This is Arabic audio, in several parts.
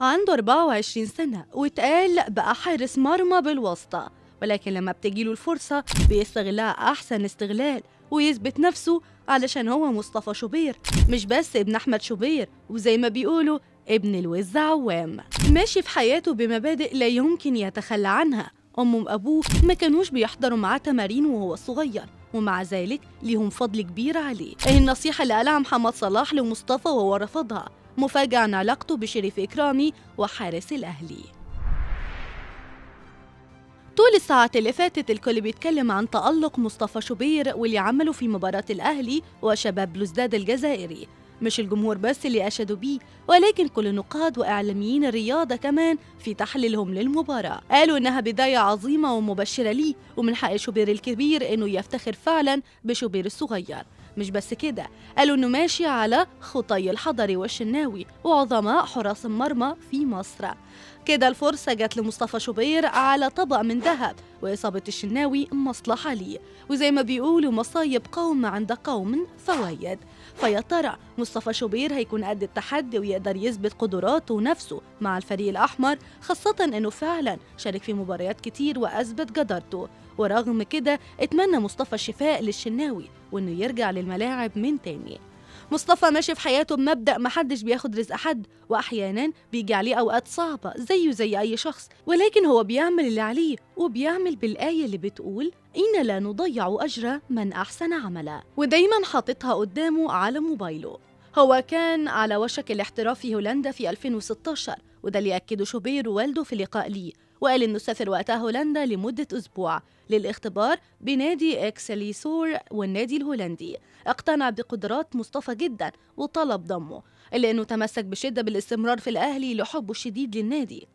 عنده 24 سنة واتقال بقى حارس مرمى بالواسطة، ولكن لما بتجيله الفرصة بيستغلها أحسن استغلال ويثبت نفسه علشان هو مصطفى شوبير، مش بس ابن أحمد شوبير وزي ما بيقولوا ابن الوز عوام. ماشي في حياته بمبادئ لا يمكن يتخلى عنها. أمه وأبوه ما كانوش بيحضروا معاه تمارين وهو صغير، ومع ذلك ليهم فضل كبير عليه. ايه النصيحة اللي قالها محمد صلاح لمصطفى وهو رفضها؟ مفاجأة عن علاقته بشريف إكرامي وحارس الأهلي. طول الساعات اللي فاتت الكل بيتكلم عن تألق مصطفى شوبير واللي عمله في مباراة الأهلي وشباب بلوزداد الجزائري. مش الجمهور بس اللي أشادوا بيه، ولكن كل نقاد وإعلاميين الرياضة كمان في تحليلهم للمباراة قالوا إنها بداية عظيمة ومبشرة ليه، ومن حق شوبير الكبير إنه يفتخر فعلا بشوبير الصغير. مش بس كده، قالوا إنه ماشي على خطي الحضري والشناوي وعظماء حراس المرمى في مصر. كده الفرصة جت لمصطفى شوبير على طبق من ذهب، وإصابة الشناوي مصلحة ليه، وزي ما بيقولوا مصايب قوم عند قوم فوايد. فيا ترى مصطفى شوبير هيكون قد التحدي ويقدر يثبت قدراته ونفسه مع الفريق الأحمر، خاصة إنه فعلا شارك في مباريات كتير وأثبت جدارته. ورغم كده اتمنى مصطفى الشفاء للشناوي وإنه يرجع للملاعب من تاني. مصطفى ماشي في حياته بمبدأ محدش بياخد رزق حد، وأحيانا بيجي عليه أوقات صعبة زيه زي أي شخص، ولكن هو بيعمل اللي عليه وبيعمل بالآية اللي بتقول إن لا نضيع أجر من أحسن عملا، ودايما حاططها قدامه على موبايله. هو كان على وشك الاحتراف في هولندا في 2016، وده اللي أكده شوبير ووالده في لقاء ليه، وقال إنه سافر وقتها هولندا لمدة أسبوع للاختبار بنادي إكسليسور والنادي الهولندي. اقتنع بقدرات مصطفى جدا وطلب ضمه، إلا أنه تمسك بشدة بالاستمرار في الأهلي لحبه الشديد للنادي.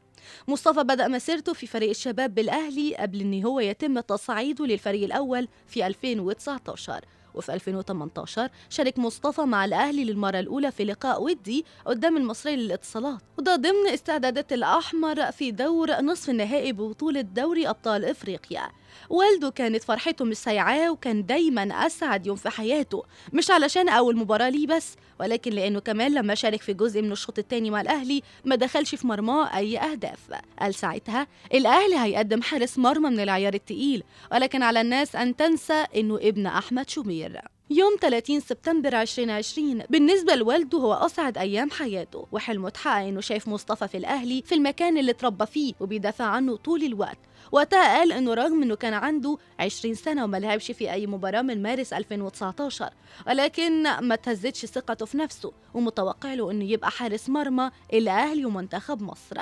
مصطفى بدأ مسيرته في فريق الشباب بالأهلي قبل أن هو يتم تصعيده للفريق الأول في 2019، وفي 2018 شارك مصطفى مع الأهلي للمرة الأولى في لقاء ودي قدام المصري للاتصالات، وده ضمن استعدادات الأحمر في دور نصف النهائي ببطولة دوري أبطال إفريقيا. والده كانت فرحته مش سايعاه وكان دايما أسعد يوم في حياته، مش علشان أول مباراة ليه بس، ولكن لأنه كمان لما شارك في جزء من الشوط الثاني مع الأهلي ما دخلش في مرماه أي أهداف. قال ساعتها الأهلي هيقدم حارس مرمى من العيار التقيل، ولكن على الناس أن تنسى إنه ابن أحمد شوبير. يوم 30 سبتمبر 2020 بالنسبة لوالده هو أسعد أيام حياته، وحلمه اتحقق إنه شايف مصطفى في الأهلي في المكان اللي اتربى فيه وبيدافع عنه طول الوقت. وقتها قال إنه رغم إنه كان عنده 20 سنة وما لعبش في أي مباراة من مارس 2019، ولكن ما تهزتش ثقته في نفسه، ومتوقع له إنه يبقى حارس مرمى الأهلي ومنتخب مصر.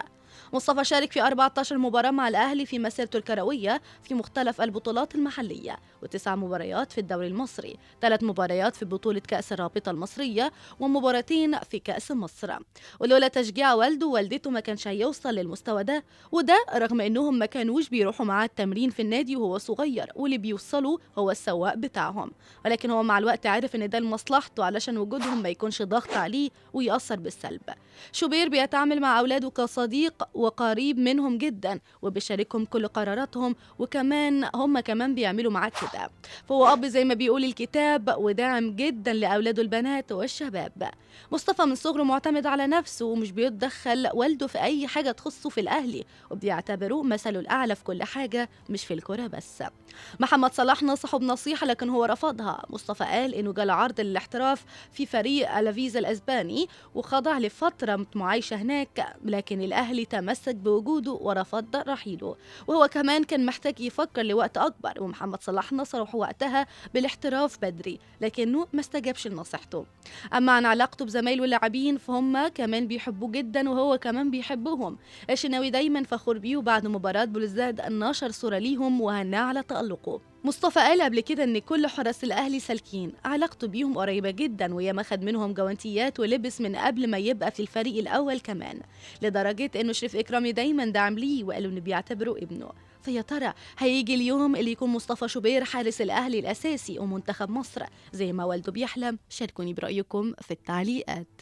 مصطفى شارك في 14 مباراة مع الأهلي في مسيرته الكروية في مختلف البطولات المحلية، و9 مباريات في الدوري المصري، 3 مباريات في بطولة كأس الرابطة المصرية، ومباراتين في كأس مصر. ولولا تشجيع والده ووالدته ما كانش هيوصل للمستوى ده، وده رغم انهم ما كانوش بيروحوا معاه التمرين في النادي وهو صغير، واللي بيوصلوا هو السواق بتاعهم، ولكن هو مع الوقت عارف ان ده لمصلحته علشان وجودهم ما يكونش ضغط عليه ويأثر بالسلب. شوبير بيتعامل مع أولاده كصديق وقريب منهم جدا، وبيشاركهم كل قراراتهم، وكمان هم كمان بيعملوا معاه كده. فهو أب زي ما بيقول الكتاب، وداعم جدا لأولاده البنات والشباب. مصطفى من صغره معتمد على نفسه ومش بيتدخل والده في أي حاجة تخصه في الأهلي، وبيعتبروه مثله الأعلى في كل حاجة مش في الكرة بس. محمد صلاح نصحه بنصيحة لكن هو رفضها. مصطفى قال إنه جاله عرض للاحتراف في فريق ألافيز الأسباني وخضع لفترة معايشة هناك، لكن الأهلي تمسك بوجوده ورفض رحيله، وهو كمان كان محتاج يفكر لوقت أكبر، ومحمد صلاح نصره وقتها بالاحتراف بدري لكنه ما استجابش لنصيحته. أما عن علاقته بزمايله اللاعبين فهم كمان بيحبوه جدا وهو كمان بيحبهم. الشناوي دايما فخور بيه، وبعد مباراة بلوزداد نشر صورة ليهم وهناه على تألقه. مصطفى قال قبل كده ان كل حراس الاهلي سالكين، علاقته بيهم قريبه جدا وياما خد منهم جوانتيات ولبس من قبل ما يبقى في الفريق الاول كمان، لدرجه انه شريف اكرامي دايما دعم ليه وقالوا انه بيعتبره ابنه. فيا ترى هيجي اليوم اللي يكون مصطفى شوبير حارس الاهلي الاساسي ومنتخب مصر زي ما والده بيحلم؟ شاركوني برايكم في التعليقات.